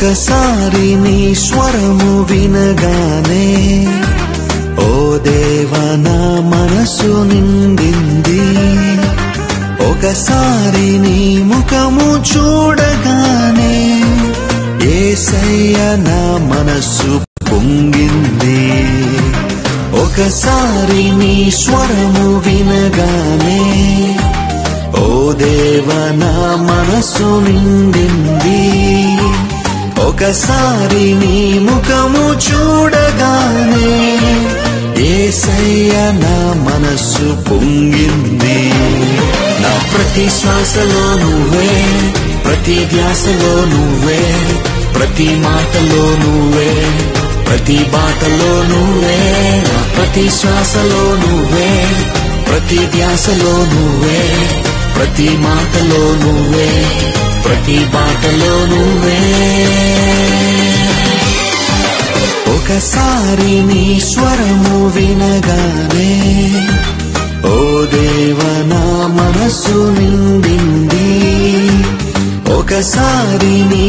ఒకసారి నీ స్వరము వినగానే ఓ దేవా నా మనసు నిండింది. ఒకసారి నీ ముఖము చూడగానే యేసయ్య నా మనసు పొంగింది. ఒకసారి నీ స్వరము వినగానే ఓ దేవా నా మనసు నిండింది. ఒకసారి నీ ముఖము చూడగానే యేసయ్య నా మనసు పొంగింది. నా ప్రతి శ్వాసలో నువ్వే, ప్రతి ధ్యాసలో నువ్వే, ప్రతి మాటలో నువ్వే, ప్రతి బాటలో నువ్వే. నా ప్రతి శ్వాసలో నువ్వే, ప్రతి ధ్యాసలో నువ్వే, ప్రతి మాటలో నువ్వే, ప్రతి బాటలో నువ్వే. ఒకసారి నీ స్వరము వినగానే ఓ దేవా నా మనసు నిండింది. ఒకసారి నీ